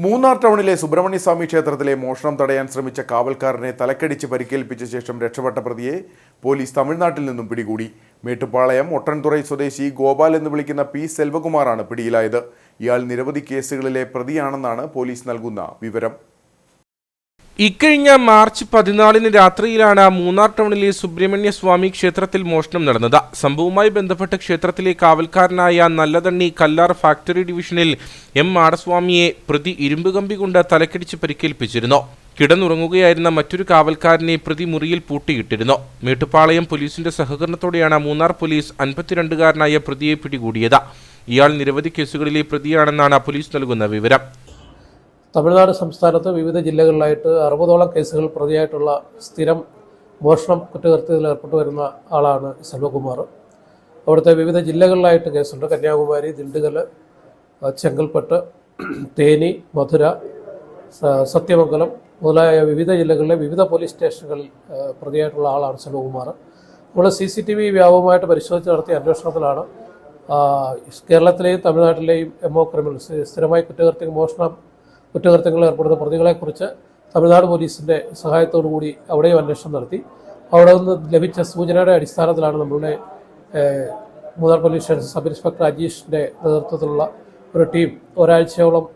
മൂന്നാർ ടൗണിലെ സുബ്രഹ്മണ്യസ്വാമി ക്ഷേത്രത്തിലെ മോഷണം തടയാൻ ശ്രമിച്ച കാവൽക്കാരനെ തലക്കടിച്ച് പരിക്കേൽപ്പിച്ച ശേഷം രക്ഷപ്പെട്ട പ്രതിയെ പോലീസ് തമിഴ്നാട്ടിൽ നിന്നും പിടികൂടി. മേട്ടുപ്പാളയം ഒട്ടൻതുറൈ സ്വദേശി ഗോപാൽ എന്ന് വിളിക്കുന്ന പി സെൽവകുമാറാണ് പിടിയിലായത്. ഇയാൾ നിരവധി കേസുകളിലെ പ്രതിയാണെന്നാണ് പോലീസ് നൽകുന്ന വിവരം. ഇക്കഴിഞ്ഞ മാർച്ച് 14 രാത്രിയിലാണ് മൂന്നാർ ടൗണിലെ സുബ്രഹ്മണ്യസ്വാമി ക്ഷേത്രത്തിൽ മോഷണം നടന്നത്. സംഭവവുമായി ബന്ധപ്പെട്ട് ക്ഷേത്രത്തിലെ കാവൽക്കാരനായ നല്ലതണ്ണി കല്ലാർ ഫാക്ടറി ഡിവിഷനിൽ എം മാടസ്വാമിയെ പ്രതി ഇരുമ്പുകമ്പി കൊണ്ട് തലക്കടിച്ച് പരിക്കേൽപ്പിച്ചിരുന്നു. കിടന്നുറങ്ങുകയായിരുന്ന മറ്റൊരു കാവൽക്കാരനെ പ്രതി മുറിയിൽ പൂട്ടിയിട്ടിരുന്നു. മേട്ടുപ്പാളയം പോലീസിന്റെ സഹകരണത്തോടെയാണ് മൂന്നാർ പോലീസ് 52-കാരനായ പ്രതിയെ പിടികൂടിയത്. ഇയാൾ നിരവധി കേസുകളിലെ പ്രതിയാണെന്നാണ് പോലീസ് നൽകുന്ന വിവരം. തമിഴ്നാട് സംസ്ഥാനത്ത് വിവിധ ജില്ലകളിലായിട്ട് 60ഓളം കേസുകൾ പ്രതിയായിട്ടുള്ള സ്ഥിരം മോഷണം കുറ്റകൃത്യത്തിൽ ഏർപ്പെട്ടു വരുന്ന ആളാണ് സെൽവകുമാർ. അവിടുത്തെ വിവിധ ജില്ലകളിലായിട്ട് കേസുണ്ട്. കന്യാകുമാരി, ദിണ്ടുകൽ, ചെങ്കൽപ്പെട്ട്, തേനി, മധുര, സത്യമംഗലം മുതലായ വിവിധ ജില്ലകളിലെ വിവിധ പോലീസ് സ്റ്റേഷനുകളിൽ പ്രതിയായിട്ടുള്ള ആളാണ് സെൽവകുമാർ. നമ്മൾ CCTV വ്യാപകമായിട്ട് പരിശോധിച്ച് നടത്തിയ അന്വേഷണത്തിലാണ് കേരളത്തിലെയും തമിഴ്നാട്ടിലെയും MO ക്രിമിനൽസ് സ്ഥിരമായി കുറ്റകൃത്യങ്ങളിൽ ഏർപ്പെടുന്ന പ്രതികളെക്കുറിച്ച് തമിഴ്നാട് പോലീസിൻ്റെ സഹായത്തോടു കൂടി അവിടെയും അന്വേഷണം നടത്തി. അവിടെ നിന്ന് ലഭിച്ച സൂചനയുടെ അടിസ്ഥാനത്തിലാണ് നമ്മളുടെ Munnar police station sub inspector അജീഷിൻ്റെ നേതൃത്വത്തിലുള്ള ഒരു ടീം ഒരാഴ്ചയോളം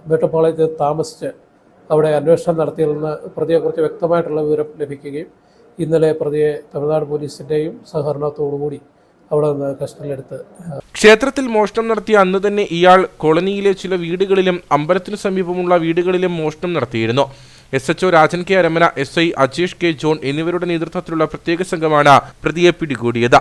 മേട്ടുപ്പാളയത്ത് താമസിച്ച് അവിടെ അന്വേഷണം നടത്തിയതിൽ പ്രതിയെക്കുറിച്ച് വ്യക്തമായിട്ടുള്ള വിവരം ലഭിക്കുകയും ഇന്നലെ പ്രതിയെ തമിഴ്നാട് പോലീസിൻ്റെയും സഹകരണത്തോടുകൂടി അവിടെ നിന്ന് കസ്റ്റഡിയിലെടുത്ത്. ക്ഷേത്രത്തിൽ മോഷണം നടത്തിയ അന്ന് തന്നെ ഇയാൾ കോളനിയിലെ ചില വീടുകളിലും അമ്പലത്തിനു സമീപമുള്ള വീടുകളിലും മോഷണം നടത്തിയിരുന്നു. SHO Rajan K Aramana, SI Ajesh K John എന്നിവരുടെ നേതൃത്വത്തിലുള്ള പ്രത്യേക സംഘമാണ് പ്രതിയെ പിടികൂടിയത്.